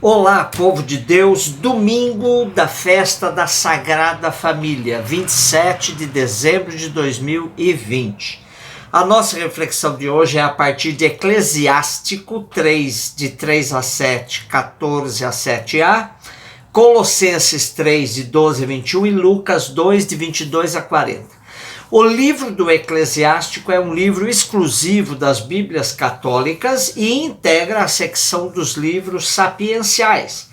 Olá, povo de Deus, domingo da festa da Sagrada Família, 27 de dezembro de 2020. A nossa reflexão de hoje é a partir de Eclesiástico 3, de 3 a 7, 14 a 7a, Colossenses 3, de 12 a 21 e Lucas 2, de 22 a 40. O livro do Eclesiástico é um livro exclusivo das Bíblias católicas e integra a secção dos livros sapienciais.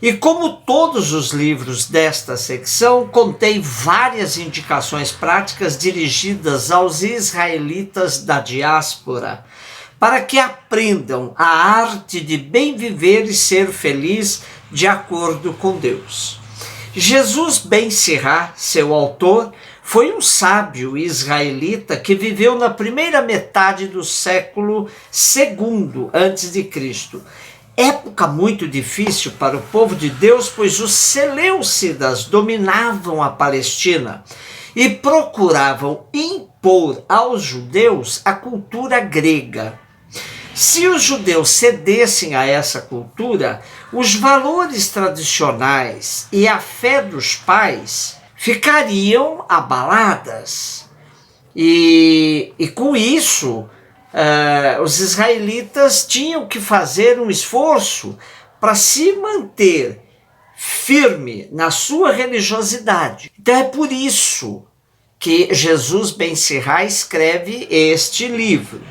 E como todos os livros desta secção, contém várias indicações práticas dirigidas aos israelitas da diáspora, para que aprendam a arte de bem viver e ser feliz de acordo com Deus. Jesus ben Sirá, seu autor, foi um sábio israelita que viveu na primeira metade do século II a.C., época muito difícil para o povo de Deus, pois os seleucidas dominavam a Palestina e procuravam impor aos judeus a cultura grega. Se os judeus cedessem a essa cultura, os valores tradicionais e a fé dos pais ficariam abaladas. E com isso, os israelitas tinham que fazer um esforço para se manter firme na sua religiosidade. Então é por isso que Jesus ben Sirá escreve este livro.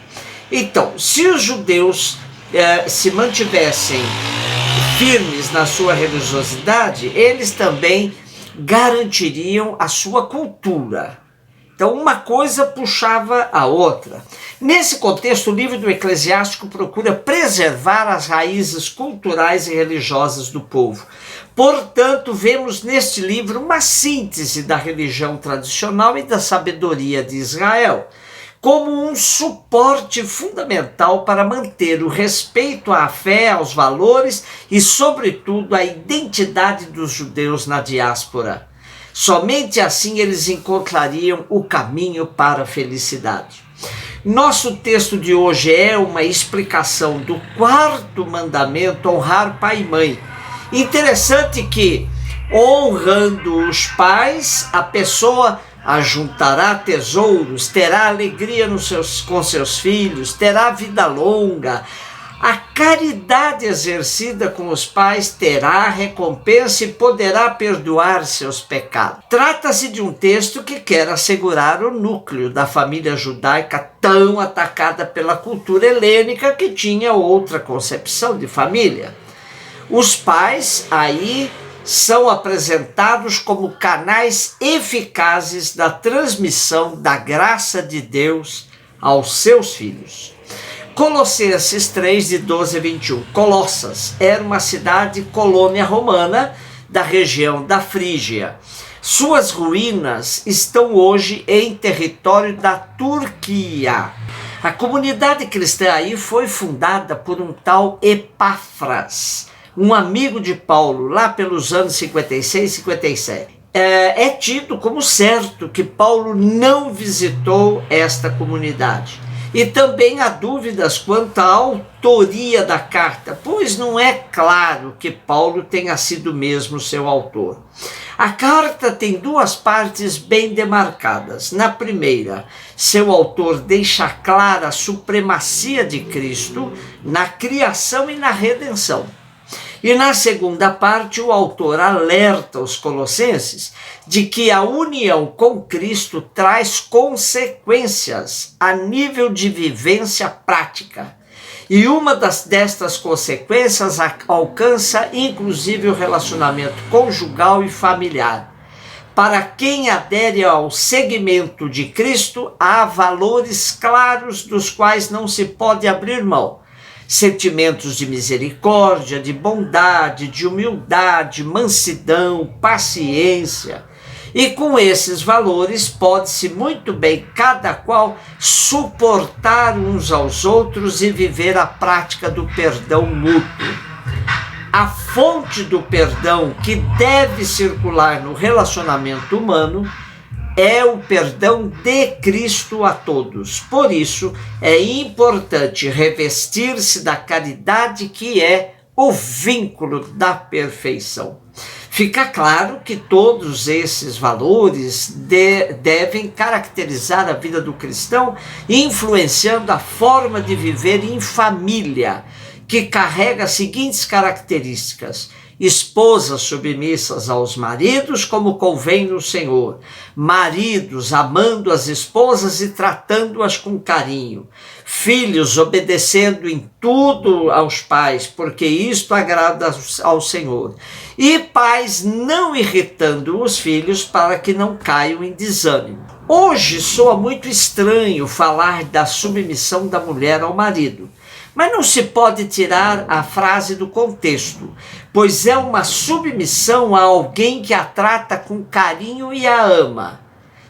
Então, se os judeus se mantivessem firmes na sua religiosidade, eles também garantiriam a sua cultura. Então, uma coisa puxava a outra. Nesse contexto, o livro do Eclesiástico procura preservar as raízes culturais e religiosas do povo. Portanto, vemos neste livro uma síntese da religião tradicional e da sabedoria de Israel, como um suporte fundamental para manter o respeito à fé, aos valores e, sobretudo, à identidade dos judeus na diáspora. Somente assim eles encontrariam o caminho para a felicidade. Nosso texto de hoje é uma explicação do quarto mandamento, honrar pai e mãe. Interessante que, honrando os pais, a pessoa ajuntará tesouros, terá alegria com seus filhos, terá vida longa. A caridade exercida com os pais terá recompensa e poderá perdoar seus pecados. Trata-se de um texto que quer assegurar o núcleo da família judaica tão atacada pela cultura helênica, que tinha outra concepção de família. Os pais aí são apresentados como canais eficazes da transmissão da graça de Deus aos seus filhos. Colossenses 3, de 12 a 21. Colossas era uma cidade colônia romana da região da Frígia. Suas ruínas estão hoje em território da Turquia. A comunidade cristã aí foi fundada por um tal Epáfras, um amigo de Paulo, lá pelos anos 56 e 57. É tido como certo que Paulo não visitou esta comunidade. E também há dúvidas quanto à autoria da carta, pois não é claro que Paulo tenha sido mesmo seu autor. A carta tem duas partes bem demarcadas. Na primeira, seu autor deixa clara a supremacia de Cristo na criação e na redenção. E na segunda parte, o autor alerta os colossenses de que a união com Cristo traz consequências a nível de vivência prática. E uma destas consequências alcança inclusive o relacionamento conjugal e familiar. Para quem adere ao segmento de Cristo, há valores claros dos quais não se pode abrir mão. Sentimentos de misericórdia, de bondade, de humildade, mansidão, paciência. E com esses valores pode-se muito bem cada qual suportar uns aos outros e viver a prática do perdão mútuo. A fonte do perdão que deve circular no relacionamento humano é o perdão de Cristo a todos. Por isso, é importante revestir-se da caridade que é o vínculo da perfeição. Fica claro que todos esses valores devem caracterizar a vida do cristão, influenciando a forma de viver em família, que carrega as seguintes características: esposas submissas aos maridos, como convém no Senhor. Maridos amando as esposas e tratando-as com carinho. Filhos obedecendo em tudo aos pais, porque isto agrada ao Senhor. E pais não irritando os filhos para que não caiam em desânimo. Hoje soa muito estranho falar da submissão da mulher ao marido. Mas não se pode tirar a frase do contexto, pois é uma submissão a alguém que a trata com carinho e a ama.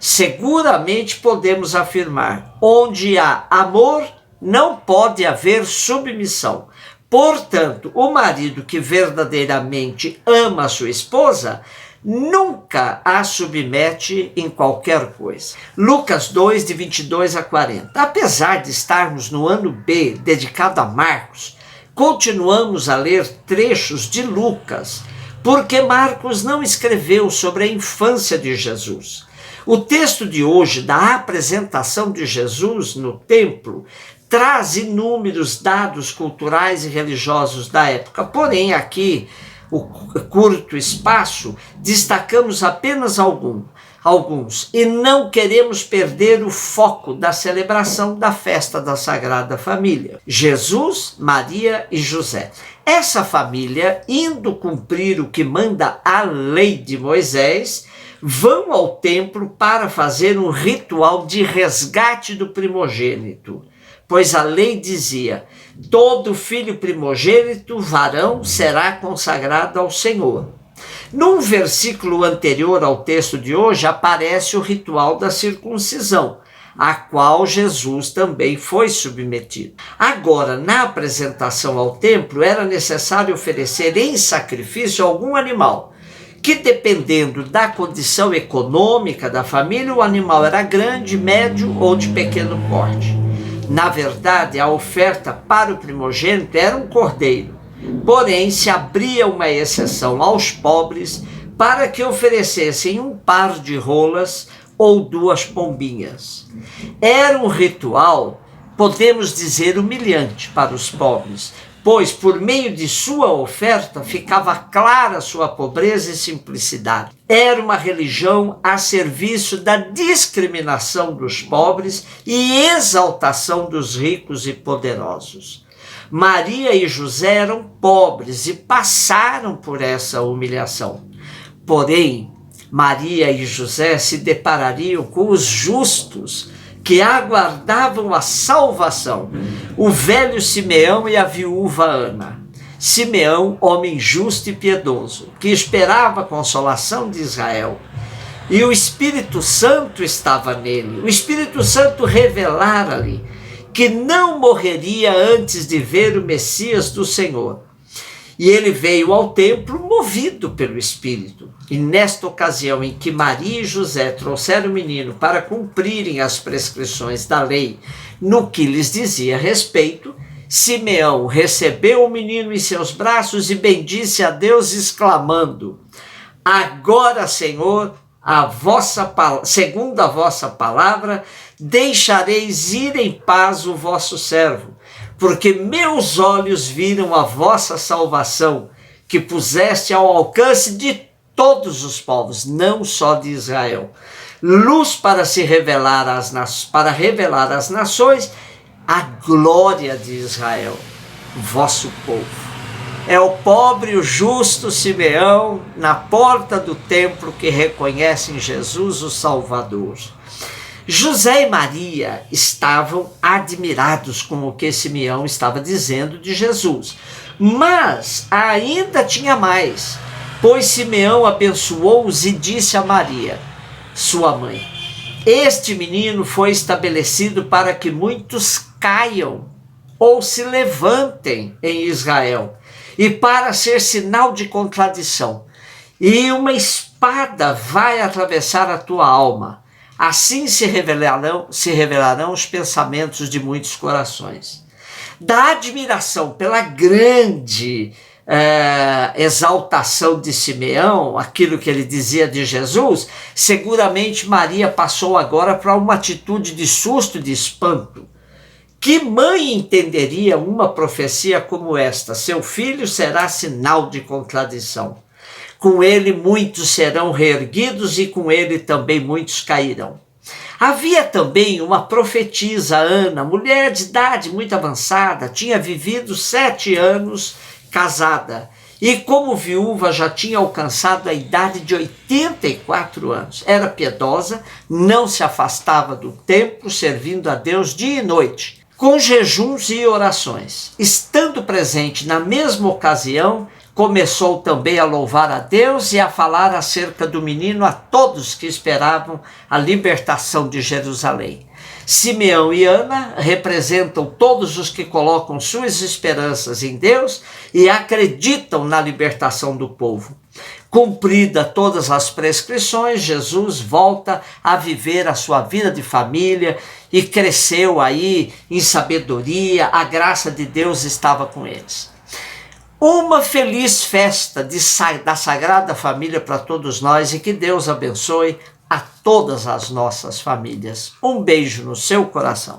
Seguramente podemos afirmar: onde há amor, não pode haver submissão. Portanto, o marido que verdadeiramente ama a sua esposa nunca a submete em qualquer coisa. Lucas 2, de 22 a 40. Apesar de estarmos no ano B, dedicado a Marcos, continuamos a ler trechos de Lucas, porque Marcos não escreveu sobre a infância de Jesus. O texto de hoje, da apresentação de Jesus no templo, traz inúmeros dados culturais e religiosos da época, porém aqui, o curto espaço, destacamos apenas alguns, e não queremos perder o foco da celebração da festa da Sagrada Família. Jesus, Maria e José. Essa família, indo cumprir o que manda a lei de Moisés, vão ao templo para fazer um ritual de resgate do primogênito, pois a lei dizia: todo filho primogênito varão será consagrado ao Senhor. Num versículo anterior ao texto de hoje aparece o ritual da circuncisão, a qual Jesus também foi submetido. Agora, na apresentação ao templo, era necessário oferecer em sacrifício algum animal, que dependendo da condição econômica da família, o animal era grande, médio ou de pequeno porte. Na verdade, a oferta para o primogênito era um cordeiro, porém se abria uma exceção aos pobres para que oferecessem um par de rolas ou 2 pombinhas. Era um ritual, podemos dizer, humilhante para os pobres, pois por meio de sua oferta ficava clara sua pobreza e simplicidade. Era uma religião a serviço da discriminação dos pobres e exaltação dos ricos e poderosos. Maria e José eram pobres e passaram por essa humilhação. Porém, Maria e José se deparariam com os justos, que aguardavam a salvação, o velho Simeão e a viúva Ana. Simeão, homem justo e piedoso, que esperava a consolação de Israel. E o Espírito Santo estava nele. O Espírito Santo revelara-lhe que não morreria antes de ver o Messias do Senhor. E ele veio ao templo movido pelo Espírito. E nesta ocasião em que Maria e José trouxeram o menino para cumprirem as prescrições da lei no que lhes dizia respeito, Simeão recebeu o menino em seus braços e bendisse a Deus, exclamando: agora, Senhor, segundo a vossa palavra, deixareis ir em paz o vosso servo, porque meus olhos viram a vossa salvação, que puseste ao alcance de todos os povos, não só de Israel. Luz para revelar às nações a glória de Israel, vosso povo. É o pobre e o justo Simeão, na porta do templo, que reconhecem Jesus, o Salvador. José e Maria estavam admirados com o que Simeão estava dizendo de Jesus. Mas ainda tinha mais, pois Simeão abençoou-os e disse a Maria, sua mãe: este menino foi estabelecido para que muitos caiam ou se levantem em Israel, e para ser sinal de contradição. E uma espada vai atravessar a tua alma. Assim se revelarão os pensamentos de muitos corações. Da admiração pela grande exaltação de Simeão, aquilo que ele dizia de Jesus, seguramente Maria passou agora para uma atitude de susto, de espanto. Que mãe entenderia uma profecia como esta? Seu filho será sinal de contradição. Com ele muitos serão reerguidos e com ele também muitos cairão. Havia também uma profetisa, Ana, mulher de idade muito avançada, tinha vivido 7 anos casada e como viúva já tinha alcançado a idade de 84 anos. Era piedosa, não se afastava do templo, servindo a Deus dia e noite, com jejuns e orações. Estando presente na mesma ocasião, começou também a louvar a Deus e a falar acerca do menino a todos que esperavam a libertação de Jerusalém. Simeão e Ana representam todos os que colocam suas esperanças em Deus e acreditam na libertação do povo. Cumprida todas as prescrições, Jesus volta a viver a sua vida de família e cresceu aí em sabedoria, a graça de Deus estava com eles. Uma feliz festa da Sagrada Família para todos nós e que Deus abençoe a todas as nossas famílias. Um beijo no seu coração.